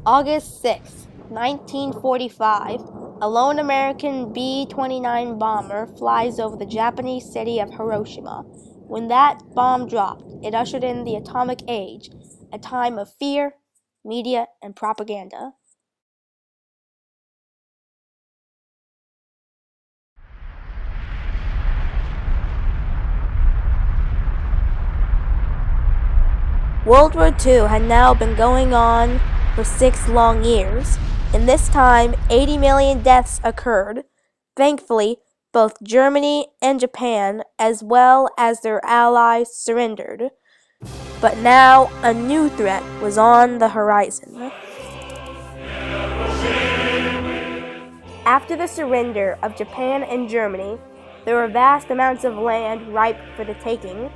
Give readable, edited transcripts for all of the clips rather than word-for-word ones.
August 6, 1945, a lone American B-29 bomber flies over the Japanese city of Hiroshima. When that bomb dropped, it ushered in the atomic age, a time of fear, media, and propaganda. World War II had now been going on for 6 long years. In this time, 80 million deaths occurred. Thankfully, both Germany and Japan, as well as their allies, surrendered. But now a new threat was on the horizon. After the surrender of Japan and Germany, there were vast amounts of land ripe for the taking.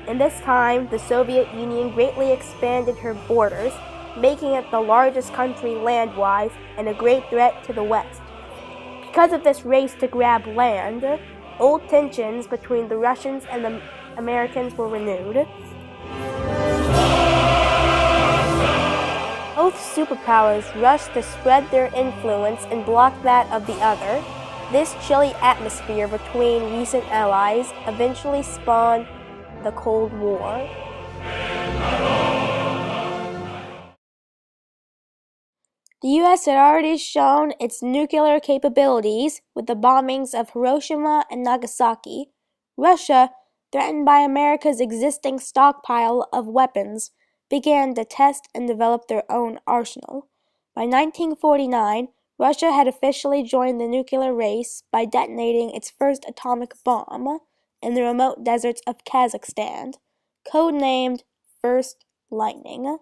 In this time, the Soviet Union greatly expanded her borders, making it the largest country land-wise and a great threat to the West. Because of this race to grab land, old tensions between the Russians and the Americans were renewed. Both superpowers rushed to spread their influence and block that of the other. This chilly atmosphere between recent allies eventually spawned the Cold War. The U.S. had already shown its nuclear capabilities with the bombings of Hiroshima and Nagasaki. Russia, threatened by America's existing stockpile of weapons, began to test and develop their own arsenal. By 1949, Russia had officially joined the nuclear race by detonating its first atomic bomb in the remote deserts of Kazakhstan, codenamed First Lightning.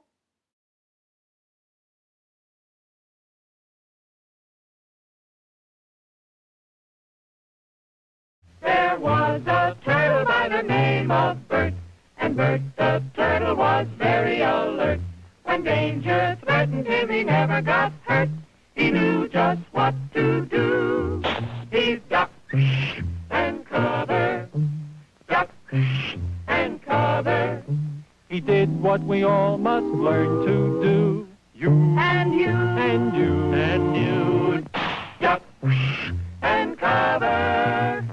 There was a turtle by the name of Bert, and Bert the turtle was very alert. When danger threatened him, he never got hurt. He knew just what to do. He ducked and cover, ducked and cover. He did what we all must learn to do. You and you and you and you, duck and cover.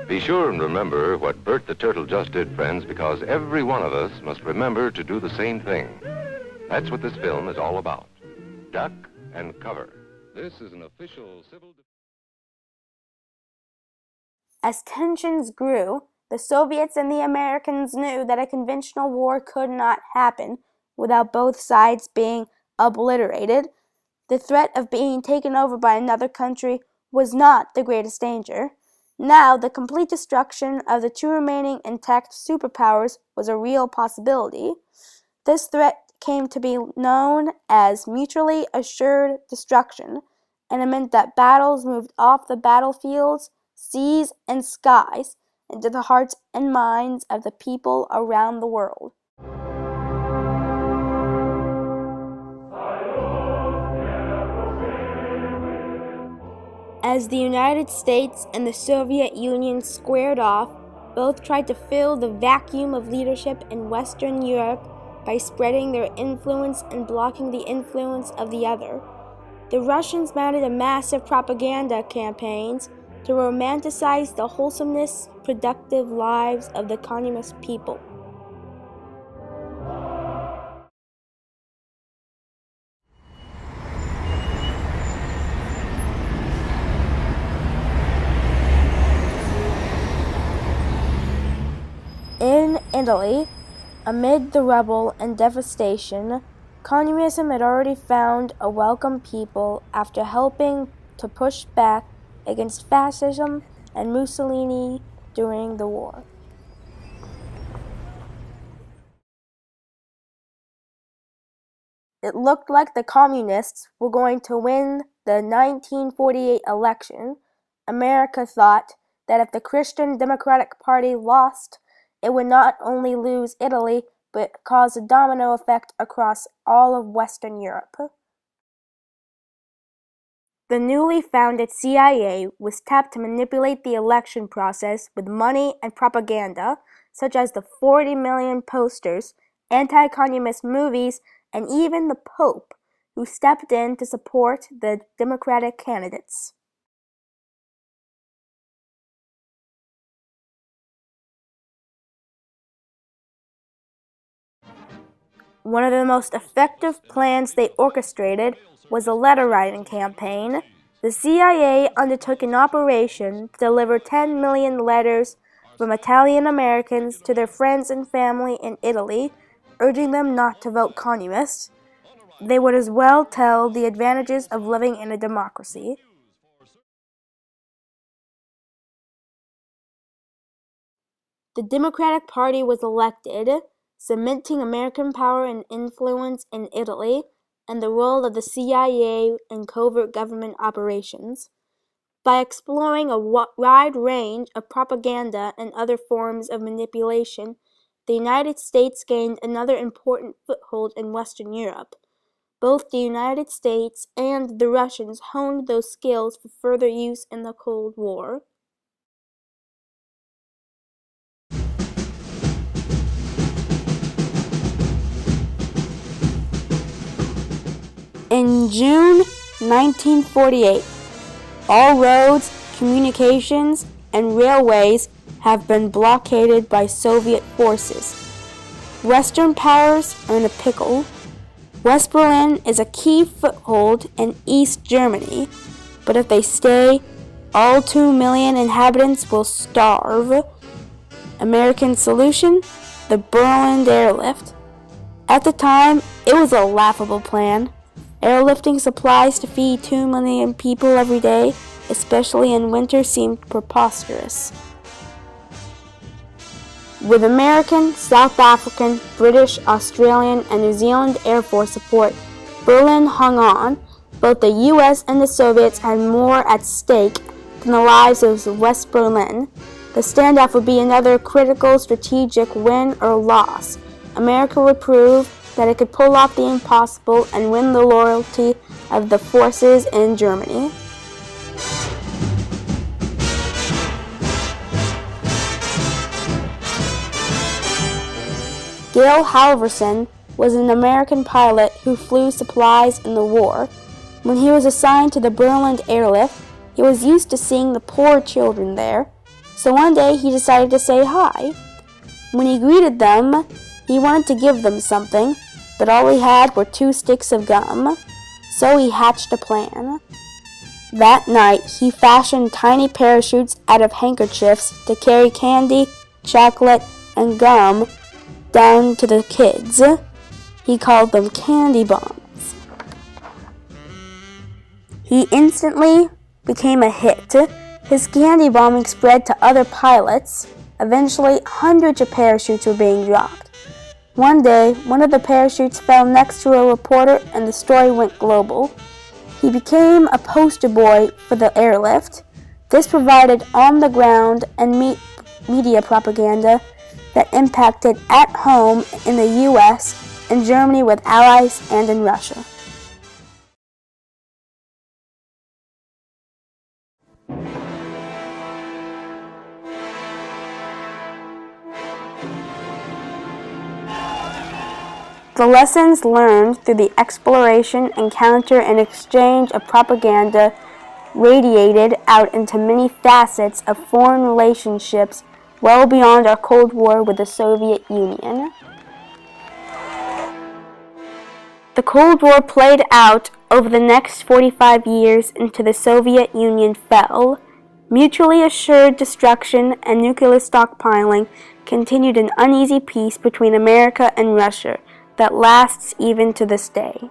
Be sure and remember what Bert the Turtle just did, friends, because every one of us must remember to do the same thing. That's what this film is all about. Duck and cover. This is an official civil... As tensions grew, the Soviets and the Americans knew that a conventional war could not happen without both sides being obliterated. The threat of being taken over by another country was not the greatest danger. Now, the complete destruction of the two remaining intact superpowers was a real possibility. This threat came to be known as mutually assured destruction, and it meant that battles moved off the battlefields, seas, and skies into the hearts and minds of the people around the world. As the United States and the Soviet Union squared off, both tried to fill the vacuum of leadership in Western Europe by spreading their influence and blocking the influence of the other. The Russians mounted a massive propaganda campaigns to romanticize the wholesomeness, productive lives of the communist people. In Italy, amid the rubble and devastation, communism had already found a welcome people after helping to push back against fascism and Mussolini during the war. It looked like the communists were going to win the 1948 election. America thought that if the Christian Democratic Party lost, it would not only lose Italy, but cause a domino effect across all of Western Europe. The newly founded CIA was tapped to manipulate the election process with money and propaganda, such as the 40 million posters, anti-communist movies, and even the Pope, who stepped in to support the Democratic candidates. One of the most effective plans they orchestrated was a letter-writing campaign. The CIA undertook an operation to deliver 10 million letters from Italian Americans to their friends and family in Italy, urging them not to vote communist. They would as well tell the advantages of living in a democracy. The Democratic Party was elected, cementing American power and influence in Italy and the role of the CIA in covert government operations. By exploring a wide range of propaganda and other forms of manipulation, the United States gained another important foothold in Western Europe. Both the United States and the Russians honed those skills for further use in the Cold War. In June 1948, all roads, communications, and railways have been blockaded by Soviet forces. Western powers are in a pickle. West Berlin is a key foothold in East Germany, but if they stay, all 2 million inhabitants will starve. American solution? The Berlin airlift. At the time, it was a laughable plan. Airlifting supplies to feed 2 million people every day, especially in winter, seemed preposterous. With American, South African, British, Australian, and New Zealand Air Force support, Berlin hung on. Both the US and the Soviets had more at stake than the lives of West Berlin. The standoff would be another critical strategic win or loss. America would prove that it could pull off the impossible and win the loyalty of the forces in Germany. Gale Halvorsen was an American pilot who flew supplies in the war. When he was assigned to the Berlin airlift, he was used to seeing the poor children there, so one day he decided to say hi. When he greeted them, he wanted to give them something, but all he had were 2 sticks of gum, so he hatched a plan. That night, he fashioned tiny parachutes out of handkerchiefs to carry candy, chocolate, and gum down to the kids. He called them candy bombs. He instantly became a hit. His candy bombing spread to other pilots. Eventually, hundreds of parachutes were being dropped. One day, one of the parachutes fell next to a reporter and the story went global. He became a poster boy for the airlift. This provided on-the-ground and media propaganda that impacted at home in the US, in Germany with allies, and in Russia. The lessons learned through the exploration, encounter, and exchange of propaganda radiated out into many facets of foreign relationships well beyond our Cold War with the Soviet Union. The Cold War played out over the next 45 years until the Soviet Union fell. Mutually assured destruction and nuclear stockpiling continued an uneasy peace between America and Russia that lasts even to this day.